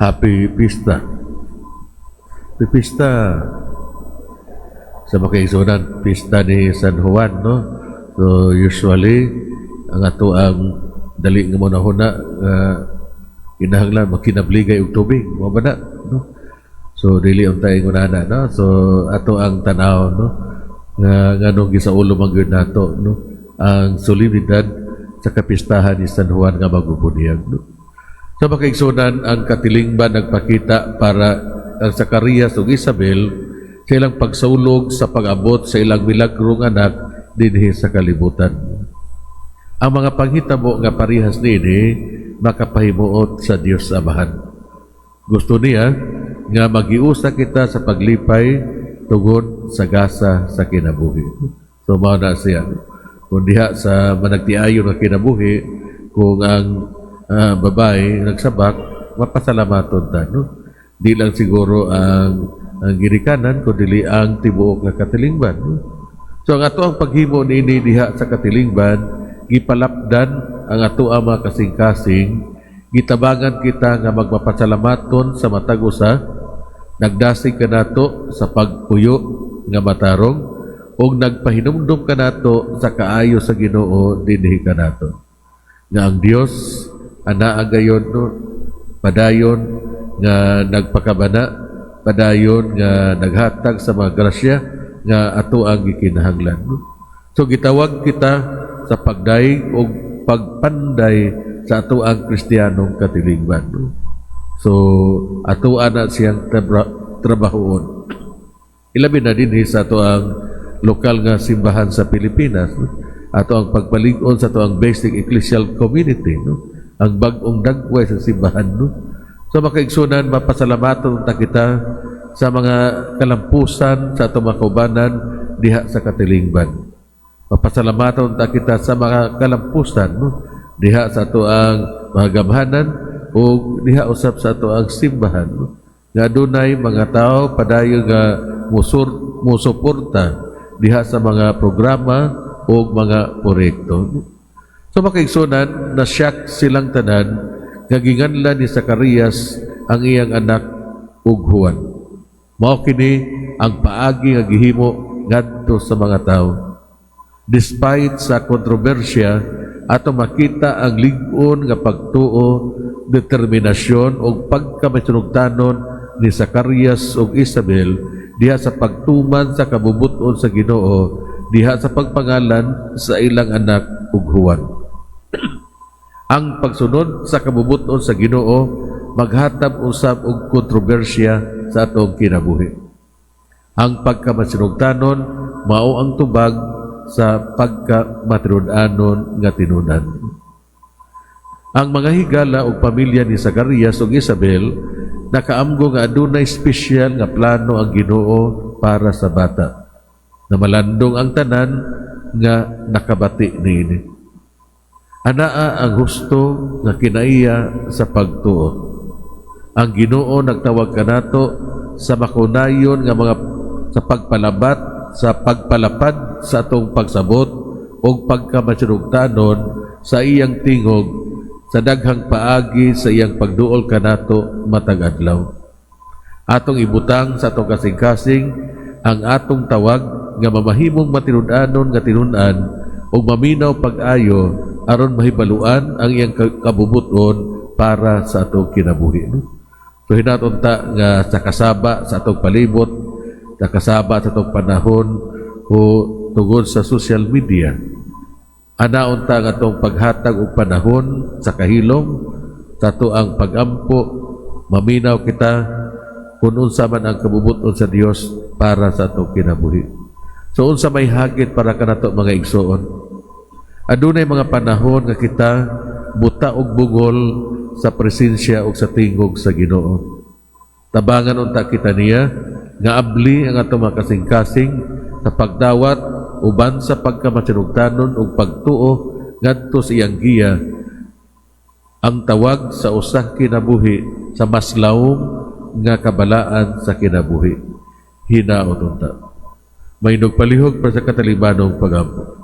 Happy Pista. Happy Pista sa makaigsunan, pista ni San Juan, no? So usually ang ato ang dali nga mo na huna kinahanglan makinabligay og tubig, mo ba na, no? So dili untay ngunana, no? So ato ang tanaw, no, nga nganong gisaulo man gyud nato, no, ang solemnidad sa kapistahan ni San Juan nga magubuniyag, no? Sa makaigsunan, ang katilingban nagpakita para ang Zacarias ug Isabel sa ilang pagsaulog sa pag-abot sa ilang milagrong anak dinhi sa kalibutan. Ang mga panghitabo nga parihas nini makapahimuot sa Dios Amahan. Gusto niya nga magiusa kita sa paglipay tungod sa gasa sa kinabuhi. So mao na siya. Kung diha sa managtiayon nga kinabuhi, kung ang babae nagsabak, mapasalamaton ta, no? Di lang siguro ang girikanan, kundi ang tibuok nga katilingban, no? So ang ato ang paghimo niini diha sa katilingban, gipalapdan ang ato ang mga kasing-kasing, gitabangan kita nga magpapasalamaton sa matag usa, nagdasig kanato sa pagpuyo nga matarong, ug nagpahinumdum kanato sa kaayo sa Ginoo dinhi kanato. Nga ang Dios anaa gayon, no, padayon nga nagpakabana, padayon nga naghatag sa mga grasya nga ato ang gikinahanglan, no? So gitawag kita sa pagdaig o pagpanday sa ato ang Kristiyanong katilingban, no? So ato ana siyang trabahoon. Ilabi na din sa ato ang lokal nga simbahan sa Pilipinas, no? Ato ang pagpalig-on sa ato ang basic ecclesial community, no? Ang bag-ong dagway sa simbahan, no? So makaigsunan, mapasalamaton ta kita sa mga kalampusan sa atong mga kaubanan diha sa katilingban. Mapasalamaton ta kita sa mga kalampusan, no, diha sa ato ang mga gamhanan o diha usab sa ato ang simbahan, no, nga dunay mga tao padayon nga musuporta diha sa mga programa o mga proyekto, no? So makaigsunan, nasyak silang tanan nga ginganlan ni Zacarias ang iyang anak ug Juan. Mao kini ang paagi nga gihimo ngadto sa mga tao. Despite sa kontrobersya, ato makita ang lig-on nga pagtuo, determinasyon ug pagkamasunugtanon ni Zacarias ug Isabel diha sa pagtuman sa kabubuton sa Ginoo, diha sa pagpangalan sa ilang anak ug Juan. Ang pagsunod sa kabubuton sa Ginoo maghatag usab og kontrobersya sa atong kinabuhi. Ang pagkamasinugtanon mao ang tubag sa pagkamatinud-anon nga tinunan. Ang mga higala ug pamilya ni Zacarias ug Isabel nakaamgo nga adunay espesyal nga plano ang Ginoo para sa bata, na malandong ang tanan nga nakabati niini. Anaa ang husto nga kinaiya sa pagtuo. Ang Ginoo nagtawag kanato sa makunayon nga mga sa pagpalabat, sa pagpalapad sa atong pagsabot o pagkamasinugtanon sa iyang tingog sa daghang paagi sa iyang pagduol kanato matag adlaw. Atong ibutang sa atong kasing-kasing ang atong tawag nga mamahimong matinud-anon nga tinud-an o maminaw pag-ayo aron mahibaluan ang iyang kabubuton para sa atong kinabuhi, no? So hinaton ta nga sa kasaba sa atong palibot, sa kasaba sa atong panahon o tungod sa social media, anaon ta nga atong paghatag og panahon sa kahilom sa ato ang pag-ampo, maminaw kita kung unsa man ang kabubuton sa Dios para sa atong kinabuhi. So unsa may hagit para kanato mga igsoon? Adunay mga panahon nga kita buta og bugol sa presensya ug sa tingog sa Ginoo. Tabangan unta kita niya nga abli ang atong mga kasing-kasing sa pagdawat uban sa pagkamasinugtanon ug pagtuo ngadto sa iyang giya, ang tawag sa usang kinabuhi sa mas lawom nga kabalaan sa kinabuhi. Hinaot unta. May nagpalihog para sa katalibanong pagampo.